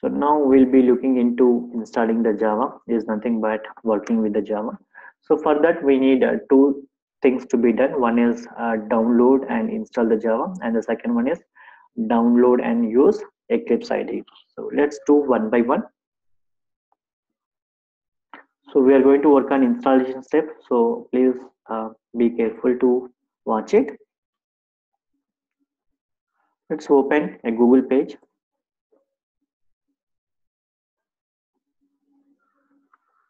So now we'll be looking into installing the Java. It is nothing but working with the Java. So for that we need two things to be done. One is download and install the Java, and the second one is download and use Eclipse IDE. So let's do one by one. So we are going to work on installation step. So please be careful to watch it. Let's open a Google page.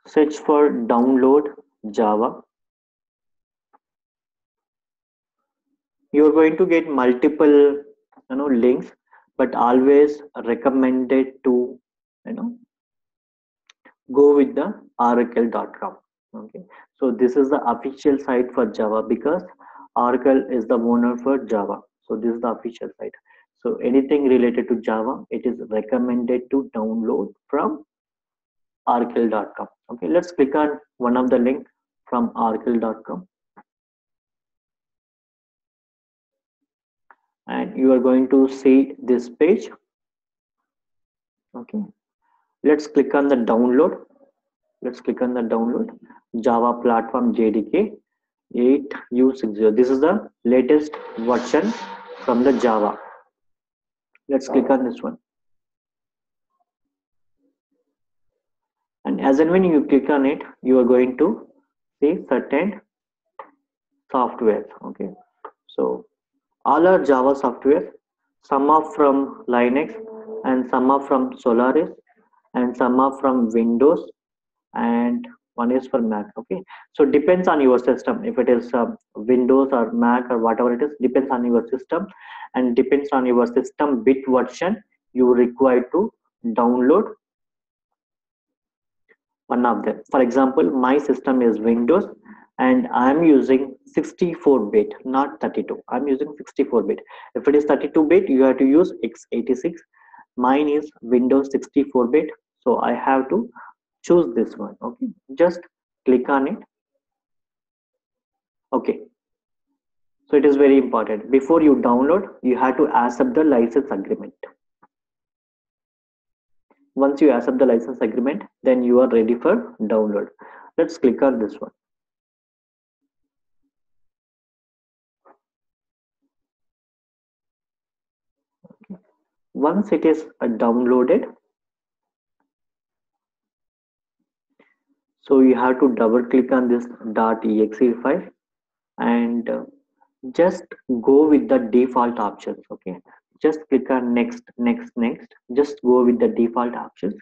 Search for download Java. You're going to get multiple links, but always recommended to go with the oracle.com. Okay, so this is the official site for Java because Oracle is the owner for Java. So this is the official site. So anything related to Java, it is recommended to download from oracle.com. Okay, let's click on one of the link from oracle.com, and you are going to see this page. Okay, let's click on the download. Let's click on the download Java platform JDK 8U60. This is the latest version from the Java. Let's click on this one. And as and when you click on it, you are going to see certain software. Okay, so all are Java software. Some are from Linux, and some are from Solaris, and some are from Windows, and one is for Mac. Okay, so depends on your system. If it is Windows or Mac or whatever it is, depends on your system, and depends on your system bit version you require to download one of them. For example, my system is Windows and I'm using 64-bit, not 32. I'm using 64-bit. If it is 32-bit, you have to use x86. Mine is Windows 64-bit, so I have to choose this one. Okay, just click on it. Okay, so it is very important. Before you download, you have to accept the license agreement. Once you accept the license agreement, then you are ready for download. Let's click on this one. Okay. Once it is downloaded, so you have to double click on this .exe file and just go with the default options. Okay, just click on next, next, next. Just go with the default options.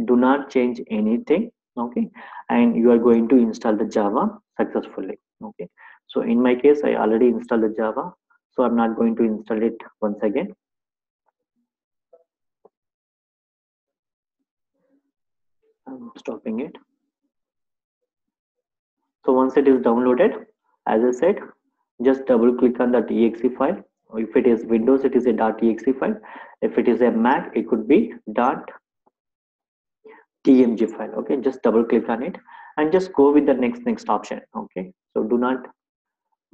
Do not change anything. Okay, and you are going to install the Java successfully. Okay, so in my case, I already installed the Java, so I'm not going to install it once again. I'm stopping it. So once it is downloaded, as I said, just double click on that exe file. If it is Windows, it is a .exe file. If it is a Mac, it could be .tmg file. Okay, just double click on it and just go with the next option. Okay, so do not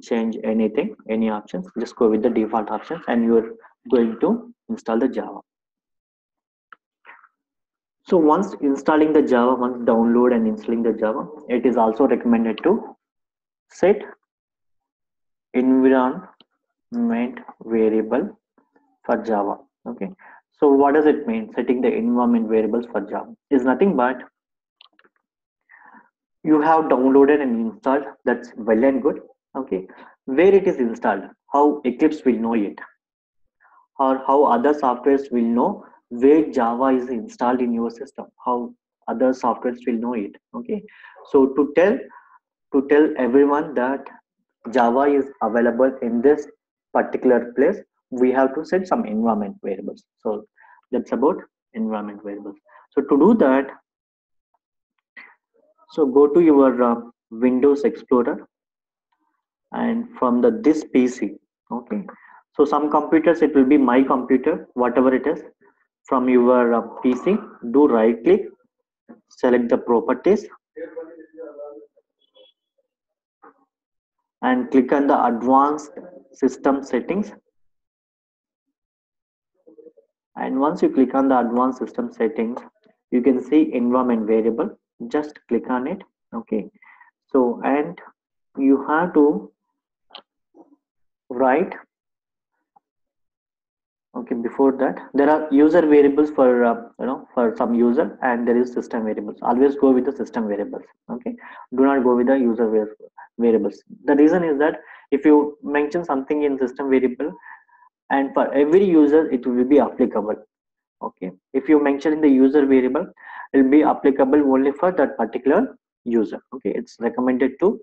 change anything, any options. Just go with the default options and you're going to install the Java. So once installing the Java, once download and installing the Java, it is also recommended to set environment variable for Java. Okay, so what does it mean? Setting the environment variables for Java is nothing but you have downloaded and installed. That's well and good. Okay, where it is installed, how Eclipse will know it, or how other softwares will know where Java is installed in your system, how other softwares will know it. Okay, so to tell everyone that Java is available in this particular place, we have to set some environment variables. So that's about environment variables. So to do that, so go to your Windows Explorer, and from the this PC. Okay, so some computers it will be my computer, whatever it is. From your PC, do right click, select the properties, and click on the advanced system settings, And once you click on the advanced system settings, you can see environment variable. Just click on it. Okay, so and you have to write. Okay, before that there are user variables for for some user, and there is system variables. Always go with the system variables. Okay, do not go with the user variables. The reason is that if you mention something in system variable, and for every user it will be applicable. Okay, if you mention in the user variable, it will be applicable only for that particular user. Okay, it's recommended to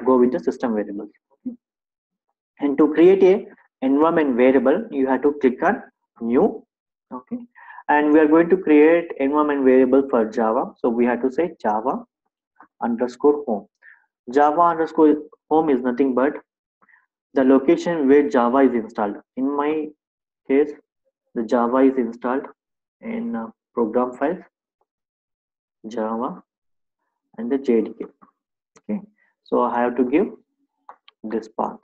go with the system variables. Okay. And to create a environment variable, you have to click on new. Okay, and we are going to create environment variable for Java, so we have to say Java underscore home. Java underscore home is nothing but the location where Java is installed. In my case, the Java is installed in program files, Java, and the JDK. Okay, so I have to give this path.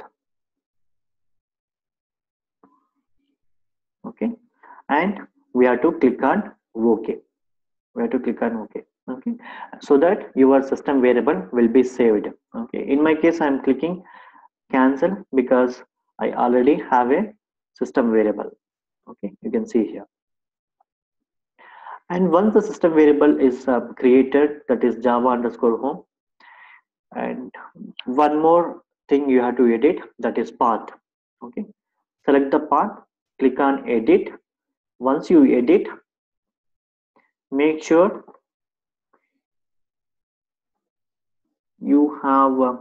Okay, and we have to click on OK. We have to click on OK. Okay, so that your system variable will be saved. Okay, in my case, I am clicking cancel because I already have a system variable. Okay, you can see here. And once the system variable is created, that is Java underscore home, and one more thing you have to edit, that is path. Okay, select the path, click on edit. Once you edit, make sure you have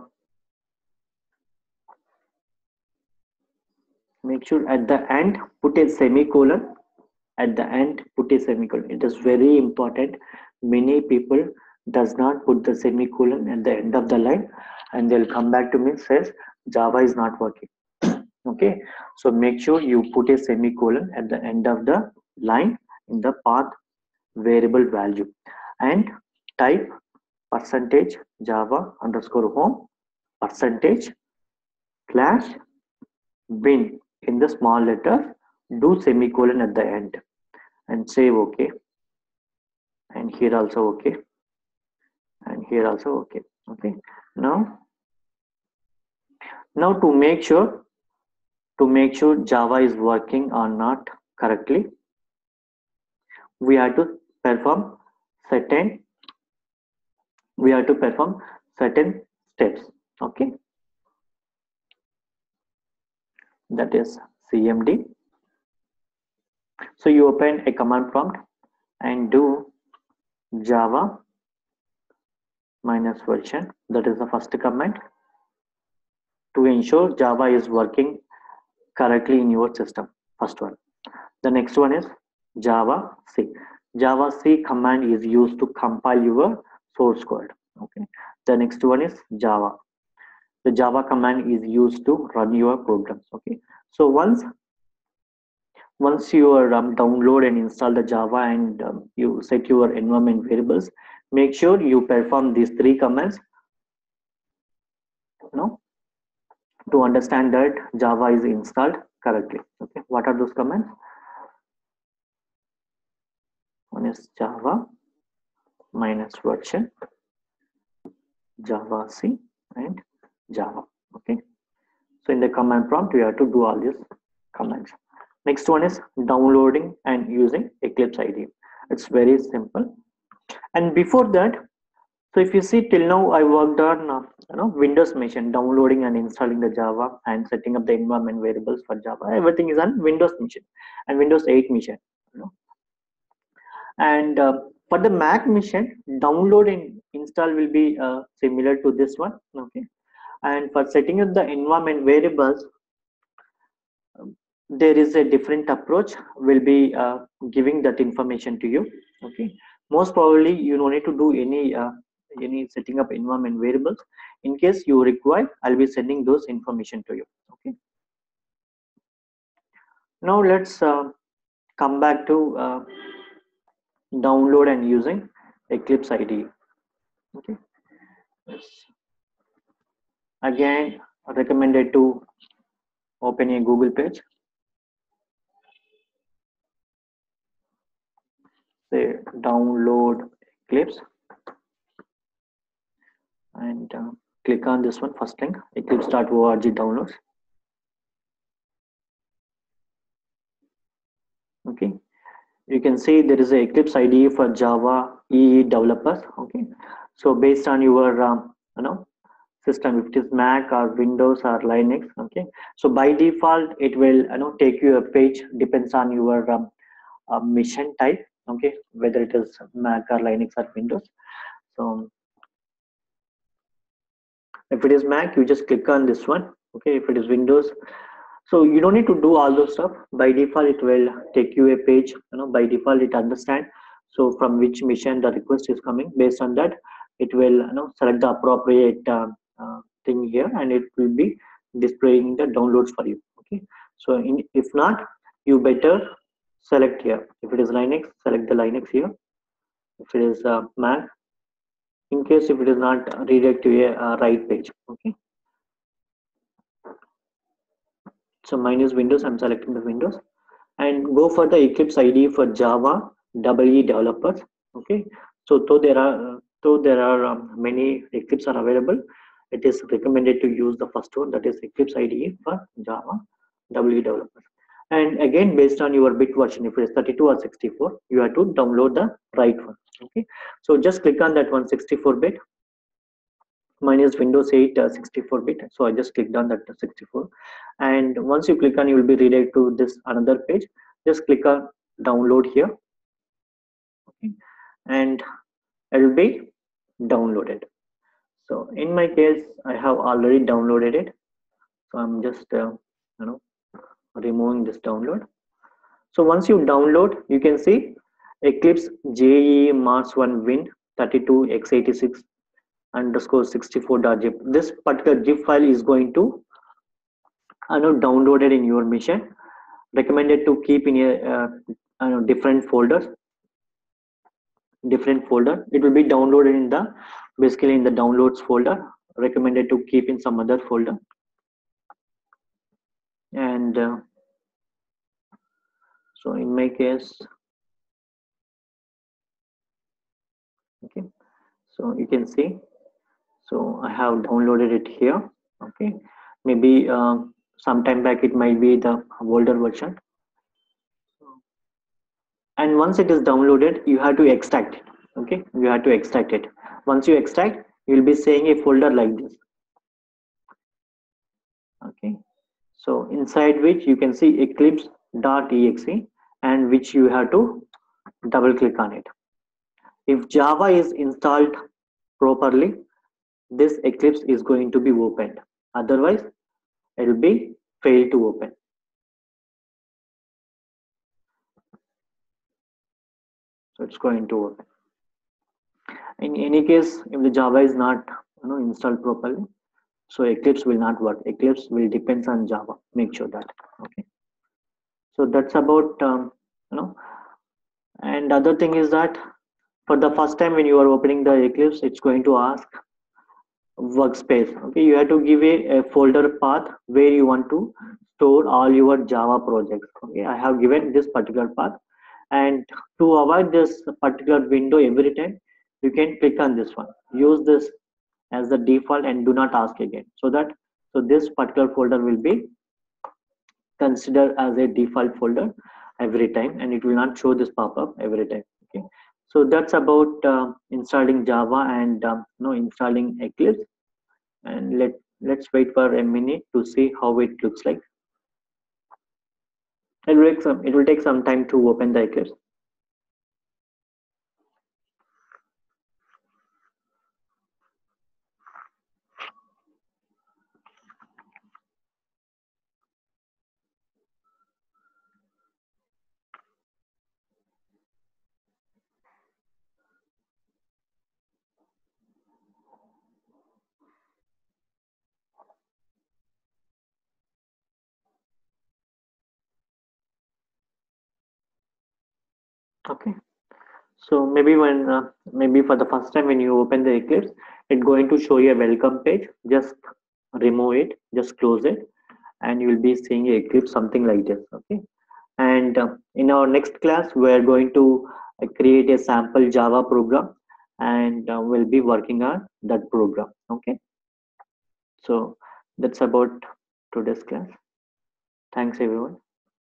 make sure at the end put a semicolon. At the end put a semicolon. It is very important. Many people does not put the semicolon at the end of the line, and they'll come back to me and says Java is not working. Okay, so make sure you put a semicolon at the end of the line in the path variable value, and type percentage Java underscore home percentage slash bin in the small letter. Do semicolon at the end and save. Okay, and here also okay, and here also okay. Okay, now to make sure Java is working or not correctly, we have to perform certain we have to perform certain steps. Okay, that is cmd. So you open a command prompt and do Java minus version. That is the first command to ensure Java is working correctly in your system. First one. The next one is Java C. Java C command is used to compile your source code. Okay. The next one is Java. The Java command is used to run your programs. Okay. So once you download and install the Java, and you set your environment variables, make sure you perform these three commands. To understand that Java is installed correctly. Okay, what are those commands? One is Java minus version, Java C, and Java. Okay, so in the command prompt you have to do all these commands. Next one is downloading and using Eclipse IDE. It's very simple. And before that, so if you see till now, I worked on Windows machine, downloading and installing the Java and setting up the environment variables for Java. Everything is on Windows machine and Windows 8 machine. And for the Mac machine, download and install will be similar to this one. Okay, and for setting up the environment variables, there is a different approach. Will be giving that information to you. Okay, most probably you don't need to do any setting up environment variables. In case you require, I'll be sending those information to you. Okay, now let's come back to download and using Eclipse IDE. Okay, yes. Again, recommended to open a Google page. say download Eclipse and click on this one, first link, eclipse.org downloads. Okay, you can see there is a Eclipse IDE for Java EE developers. Okay, so based on your system, if it is Mac or Windows or Linux. Okay, so by default it will take you a page, depends on your mission type. Okay, whether it is Mac or Linux or Windows. So if it is Mac, you just click on this one. Okay, if it is Windows, so you don't need to do all those stuff. By default it will take you a page. By default it understand so from which mission the request is coming. Based on that, it will select the appropriate thing here, and it will be displaying the downloads for you. Okay, so if not, you better select here. If it is Linux, select the Linux here. If it is Mac, in case if it is not, redirect to a right page. Okay, so mine is Windows, I'm selecting the Windows, and go for the Eclipse IDE for Java EE developers. Okay, so though there are many Eclipse are available, it is recommended to use the first one, that is Eclipse IDE for Java EE developers. And again, based on your bit version, if it is 32 or 64, you have to download the right one. Okay, so just click on that one, 64-bit. Mine is Windows 8 64-bit, so I just clicked on that 64, and once you click on, you will be redirected to this another page. Just click on download here. Okay, and it will be downloaded. So in my case, I have already downloaded it, so I'm just removing this download. So once you download, you can see Eclipse JE Mars 1 Win 32 x86 underscore 64.zip. This particular zip file is going to downloaded in your mission. Recommended to keep in a different folder. It will be downloaded in the basically in the downloads folder. Recommended to keep in some other folder. And so in my case, okay, so you can see, so I have downloaded it here. Okay, maybe some time back it might be the older version, and once it is downloaded, you have to extract it. Okay, you have to extract it. Once you extract, you will be seeing a folder like this. Okay, so inside which you can see eclipse.exe, and which you have to double click on it. If Java is installed properly, this Eclipse is going to be opened. Otherwise, it will be failed to open. So it's going to open. In any case, if the Java is not installed properly, so Eclipse will not work. Eclipse will depends on Java. Make sure that. Okay. So that's about and other thing is that for the first time when you are opening the Eclipse, it's going to ask workspace. Okay, you have to give a folder path where you want to store all your Java projects. Okay, I have given this particular path, and to avoid this particular window every time, you can click on this one. Use this as the default and do not ask again, so this particular folder will be considered as a default folder every time, and it will not show this pop-up every time. Okay, so that's about installing Java and installing Eclipse. And let's wait for a minute to see how it looks like. It will take some time to open the Eclipse. Okay, so maybe maybe for the first time when you open the Eclipse, it's going to show you a welcome page. Just remove it, just close it, and you will be seeing Eclipse something like this. Okay, and in our next class we are going to create a sample Java program, and we'll be working on that program. Okay, so that's about today's class. Thanks everyone.